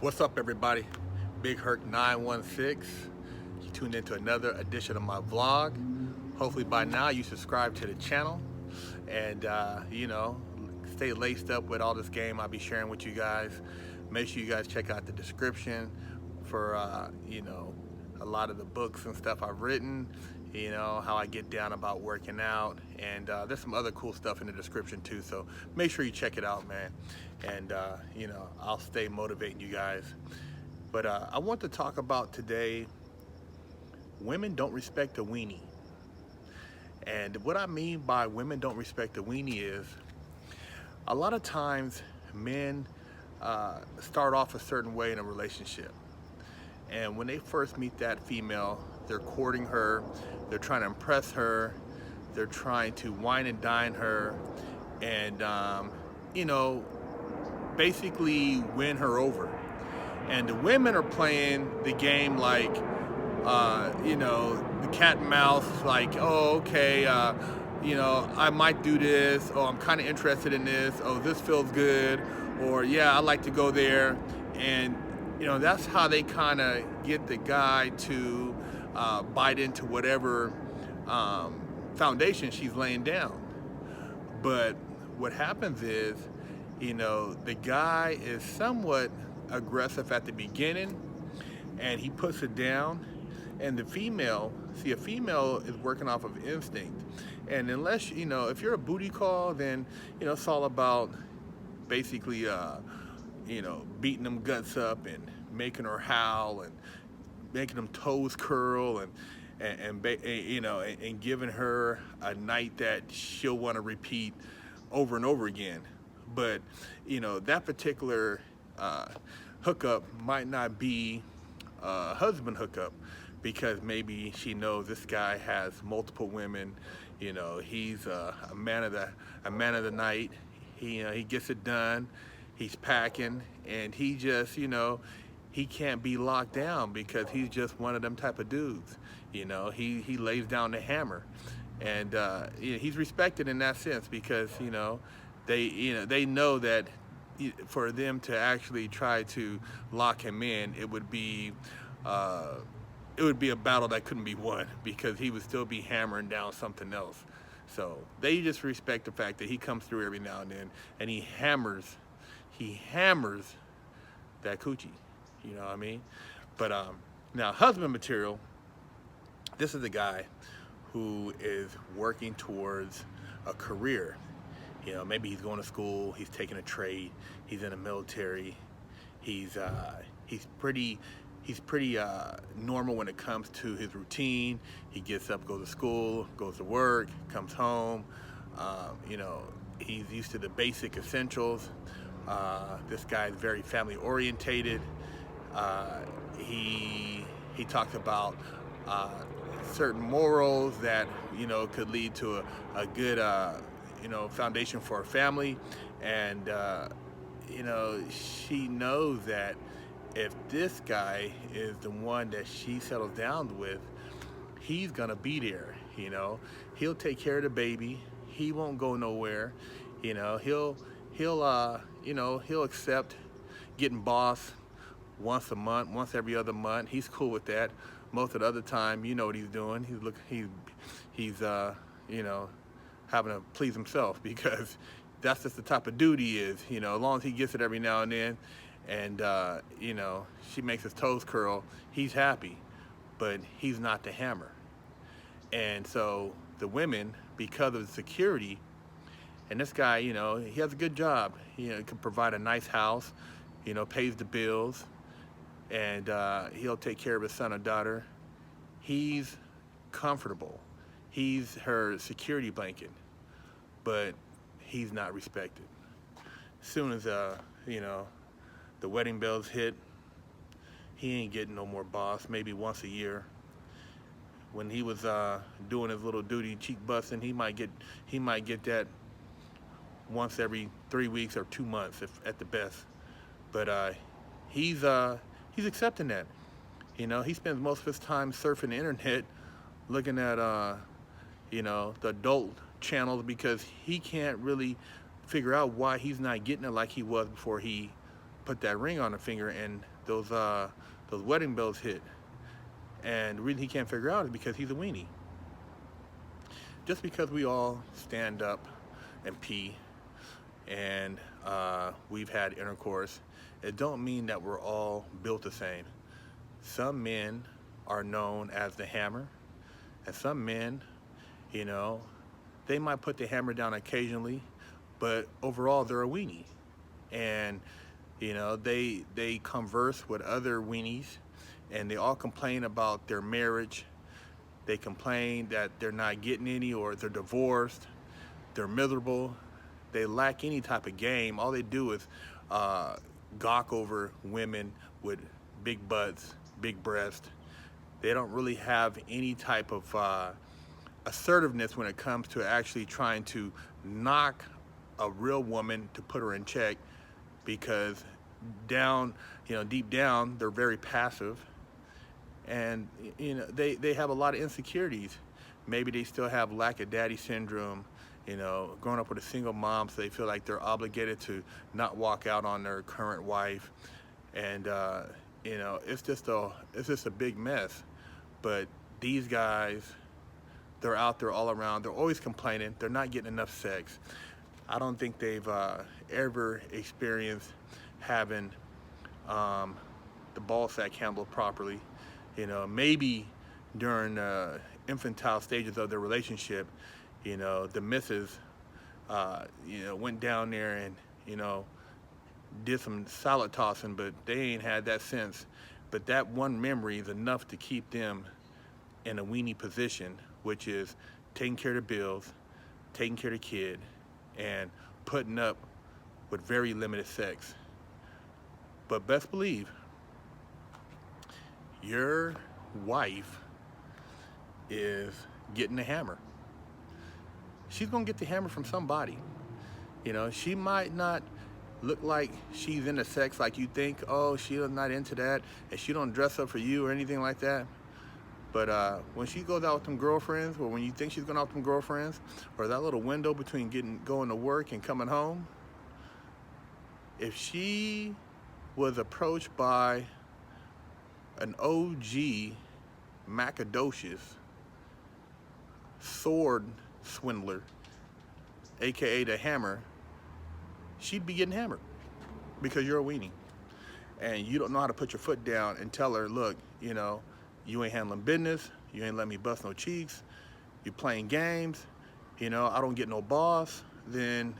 What's up, everybody? Big Herc 916. You tuned into another edition of my vlog. Hopefully by now you subscribe to the channel and stay laced up with all this game I'll be sharing with you guys. Make sure you guys check out the description for a lot of the books and stuff I've written. How I get down about working out, and there's some other cool stuff in the description too, so make sure you check it out, man. And I'll stay motivating you guys. But I want to talk about today, women don't respect a weenie. And what I mean by women don't respect a weenie is a lot of times men start off a certain way in a relationship. And when they first meet that female, they're courting her, they're trying to impress her, they're trying to wine and dine her, and basically win her over. And the women are playing the game like, the cat and mouse, like, oh, okay, I might do this, oh, I'm kind of interested in this, oh, this feels good, or yeah, I like to go there. And that's how they kind of get the guy to bite into whatever foundation she's laying down. But what happens is, the guy is somewhat aggressive at the beginning, and he puts it down. And the female, see, a female is working off of instinct. And unless, if you're a booty call, then, it's all about basically, beating them guts up and making her howl and making them toes curl and giving her a night that she'll want to repeat over and over again. But that particular hookup might not be a husband hookup, because maybe she knows this guy has multiple women. He's a man of the night. He gets it done. He's packing, and he just, he can't be locked down because he's just one of them type of dudes. He lays down the hammer, and he's respected in that sense because they know that for them to actually try to lock him in, it would be a battle that couldn't be won, because he would still be hammering down something else. So they just respect the fact that he comes through every now and then, and he hammers that coochie. You know what I mean? But now, husband material, this is a guy who is working towards a career. Maybe he's going to school, he's taking a trade, he's in the military, he's pretty normal when it comes to his routine. He gets up, goes to school, goes to work, comes home. He's used to the basic essentials. This guy is very family orientated. He talks about certain morals that could lead to a good foundation for a family. And she knows that if this guy is the one that she settles down with, he's gonna be there. He'll take care of the baby. He won't go nowhere. He'll accept getting boss once a month, once every other month. He's cool with that. Most of the other time, what he's doing. He's having to please himself, because that's just the type of dude he is. As long as he gets it every now and then, and she makes his toes curl, he's happy. But he's not the hammer. And so the women, because of the security, and this guy, he has a good job. He can provide a nice house, pays the bills, and he'll take care of his son or daughter. He's comfortable. He's her security blanket, but he's not respected. As soon as the wedding bells hit, he ain't getting no more boss. Maybe once a year. When he was doing his little duty cheek busting, he might get that once every 3 weeks or 2 months, if at the best. But he's accepting that. He spends most of his time surfing the internet, looking at the adult channels, because he can't really figure out why he's not getting it like he was before he put that ring on the finger and those wedding bells hit. And the reason he can't figure out is because he's a weenie. Just because we all stand up and pee and we've had intercourse, it don't mean that we're all built the same. Some men are known as the hammer, and some men, you know, they might put the hammer down occasionally, but overall they're a weenie. And you know, they converse with other weenies, and they all complain about their marriage. They complain that they're not getting any, or they're divorced, they're miserable, they lack any type of game. All they do is gawk over women with big butts, big breasts. They don't really have any type of assertiveness when it comes to actually trying to knock a real woman to put her in check, because down, you know, deep down, they're very passive, and you know, they have a lot of insecurities. Maybe they still have lack of daddy syndrome, you know, growing up with a single mom, so they feel like they're obligated to not walk out on their current wife, and you know, it's just a big mess. But these guys, they're out there all around. They're always complaining. They're not getting enough sex. I don't think they've ever experienced having the ball sack handled properly. You know, maybe during infantile stages of their relationship, you know, the missus, you know, went down there and, you know, did some salad tossing, but they ain't had that since. But that one memory is enough to keep them in a weenie position, which is taking care of the bills, taking care of the kid, and putting up with very limited sex. But best believe, your wife is getting the hammer. She's gonna get the hammer from somebody. You know, she might not look like she's into sex like you think. Oh, she's not into that, and she don't dress up for you or anything like that. But when she goes out with them girlfriends, or when you think she's going out with them girlfriends, or that little window between going to work and coming home, if she was approached by an OG Macadocious sword swindler, aka the hammer, she'd be getting hammered because you're a weenie and you don't know how to put your foot down and tell her, look, you know, you ain't handling business, you ain't letting me bust no cheeks, you playing games, you know, I don't get no boss, then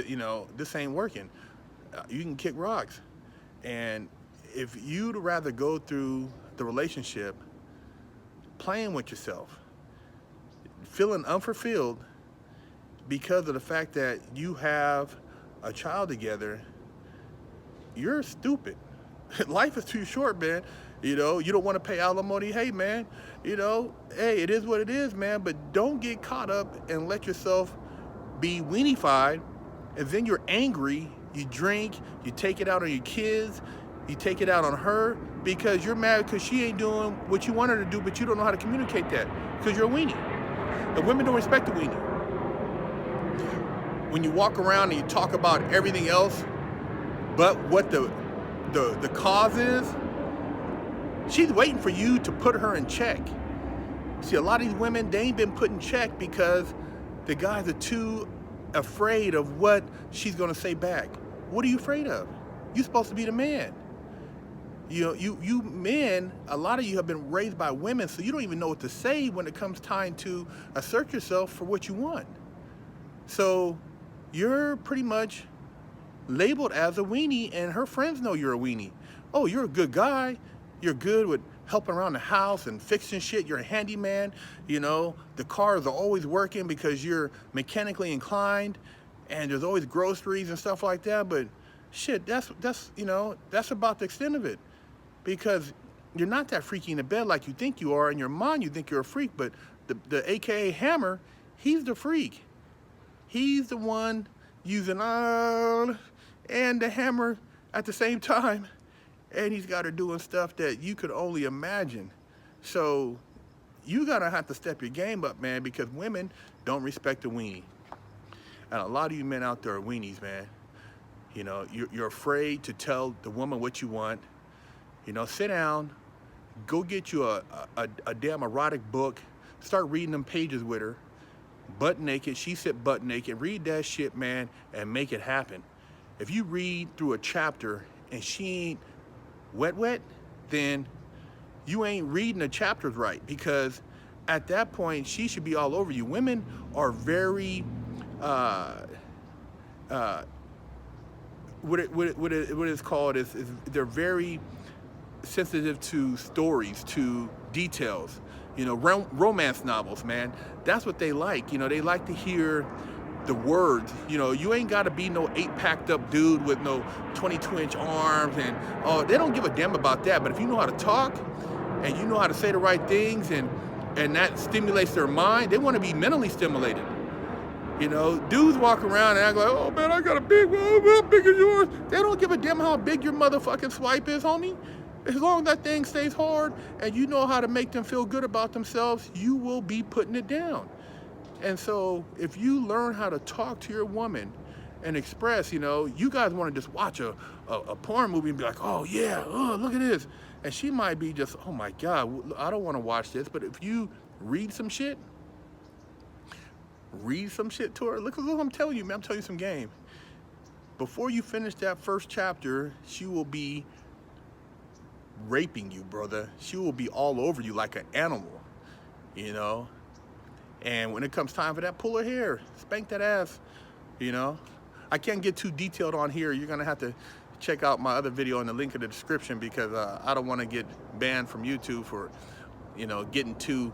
you know, this ain't working. You can kick rocks. And if you'd rather go through the relationship playing with yourself, feeling unfulfilled because of the fact that you have a child together, you're stupid. Life is too short, man. You know, you don't want to pay alimony. Hey, man, you know, hey, it is what it is, man. But don't get caught up and let yourself be weenified, and then you're angry. You drink, you take it out on your kids, you take it out on her because you're mad because she ain't doing what you want her to do, but you don't know how to communicate that because you're a weenie. And women don't respect the weenie. When you walk around and you talk about everything else, but what the cause is, she's waiting for you to put her in check. See, a lot of these women, they ain't been put in check because the guys are too afraid of what she's gonna say back. What are you afraid of? You're supposed to be the man. You know, you men, a lot of you have been raised by women, so you don't even know what to say when it comes time to assert yourself for what you want. So you're pretty much labeled as a weenie, and her friends know you're a weenie. Oh, you're a good guy. You're good with helping around the house and fixing shit. You're a handyman. You know, the cars are always working because you're mechanically inclined, and there's always groceries and stuff like that. But shit, that's you know, that's about the extent of it, because you're not that freaky in the bed like you think you are. In your mind, you think you're a freak, but the AKA hammer, he's the freak. He's the one using and the hammer at the same time, and he's got her doing stuff that you could only imagine. So you gotta have to step your game up, man, because women don't respect the weenie. And a lot of you men out there are weenies, man. You know, you're afraid to tell the woman what you want. You know, sit down, go get you a damn erotic book, start reading them pages with her, butt naked. She sit butt naked. Read that shit, man, and make it happen. If you read through a chapter and she ain't wet, then you ain't reading the chapters right, because at that point she should be all over you. Women are very what it's called is they're very sensitive to stories, to details. You know, romance novels, man. That's what they like. You know, they like to hear the words. You know, you ain't got to be no 8-packed up dude with no 22-inch arms, and they don't give a damn about that. But if you know how to talk and you know how to say the right things, and that stimulates their mind, they want to be mentally stimulated. You know, dudes walk around and act like, oh man, I got a big one, how big is yours? They don't give a damn how big your motherfucking swipe is, homie. As long as that thing stays hard and you know how to make them feel good about themselves, you will be putting it down. And so if you learn how to talk to your woman and express, you know, you guys want to just watch a porn movie and be like, oh yeah, look at this. And she might be just, oh my God, I don't want to watch this. But if you read some shit to her, look what I'm telling you, man, I'm telling you some game. Before you finish that first chapter, she will be raping you, brother. She will be all over you like an animal, you know. And when it comes time for that, pull her hair, spank that ass, you know. I can't get too detailed on here. You're gonna have to check out my other video in the link in the description, because I don't want to get banned from YouTube for, you know, getting too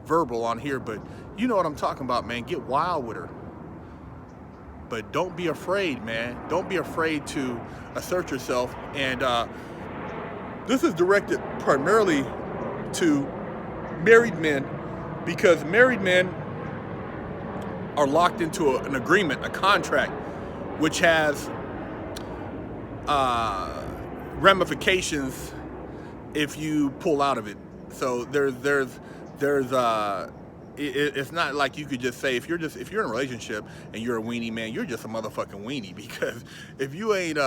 verbal on here. But you know what I'm talking about, man. Get wild with her. But don't be afraid, man. Don't be afraid to assert yourself. And this is directed primarily to married men, because married men are locked into an agreement, a contract, which has ramifications if you pull out of it. So it's not like you could just say, if you're in a relationship and you're a weenie, man, you're just a motherfucking weenie. Because if you ain't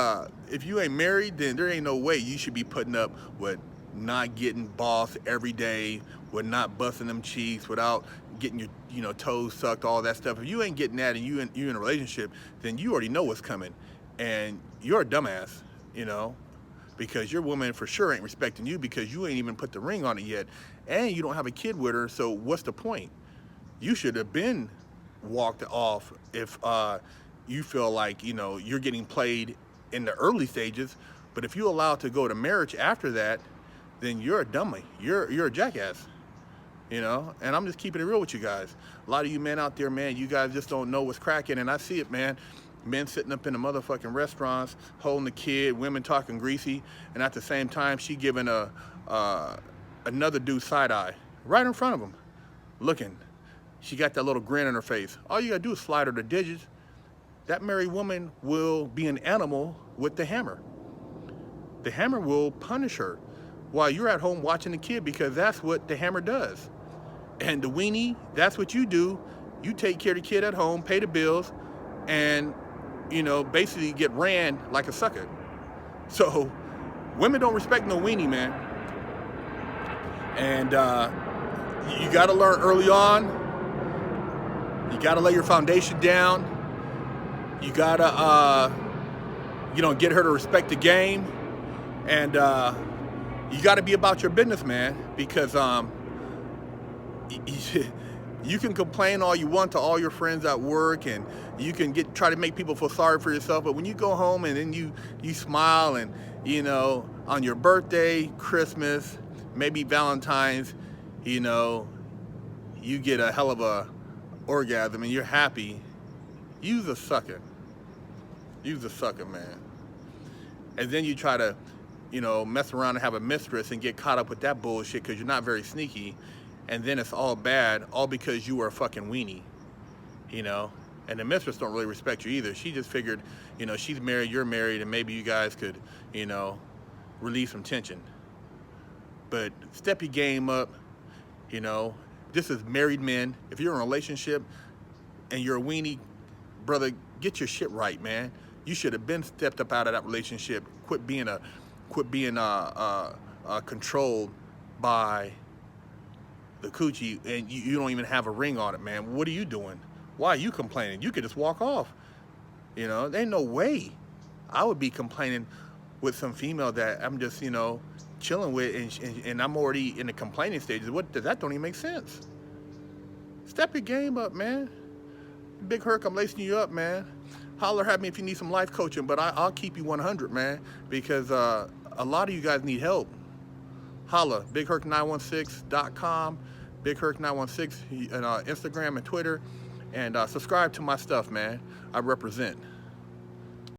married, then there ain't no way you should be putting up with not getting bossed every day, with not busting them cheeks, without getting your toes sucked, all that stuff. If you ain't getting that and you're in a relationship, then you already know what's coming, and you're a dumbass, you know, because your woman for sure ain't respecting you, because you ain't even put the ring on it yet, and you don't have a kid with her. So what's the point? You should have been walked off if you feel like, you know, you're getting played in the early stages. But if you allow it to go to marriage after that, then you're a dummy. You're a jackass, you know. And I'm just keeping it real with you guys. A lot of you men out there, man, you guys just don't know what's cracking. And I see it, man. Men sitting up in the motherfucking restaurants, holding the kid, women talking greasy, and at the same time, she giving another dude side eye right in front of him, looking. She got that little grin on her face. All you gotta do is slide her the digits. That married woman will be an animal with the hammer. The hammer will punish her while you're at home watching the kid, because that's what the hammer does. And the weenie, that's what you do. You take care of the kid at home, pay the bills, and, you know, basically get ran like a sucker. So women don't respect no weenie, man. And you got to learn early on. You got to lay your foundation down. You got to, get her to respect the game. And you got to be about your business, man, because you can complain all you want to all your friends at work, and you can try to make people feel sorry for yourself. But when you go home and then you smile, and, you know, on your birthday, Christmas, maybe Valentine's, you know, you get a hell of a orgasm and you're happy, you's a sucker. You's a sucker, man. And then you try to, you know, mess around and have a mistress and get caught up with that bullshit because you're not very sneaky, and then it's all bad, all because you were a fucking weenie, you know. And the mistress don't really respect you either. She just figured, you know, she's married, you're married, and maybe you guys could, you know, relieve some tension. But step your game up, you know. This is married men. If you're in a relationship and you're a weenie, brother, get your shit right, man. You should have been stepped up out of that relationship. Quit being controlled by the coochie, and you don't even have a ring on it, man. What are you doing? Why are you complaining? You could just walk off. You know, there ain't no way I would be complaining with some female that I'm just, you know, chilling with, and I'm already in the complaining stages. That don't even make sense. Step your game up, man. Big Herc, I'm lacing you up, man. Holler at me if you need some life coaching, but I'll keep you 100, man, because a lot of you guys need help. Holla, BigHerc916.com, BigHerc916 on Instagram and Twitter, and subscribe to my stuff, man. I represent.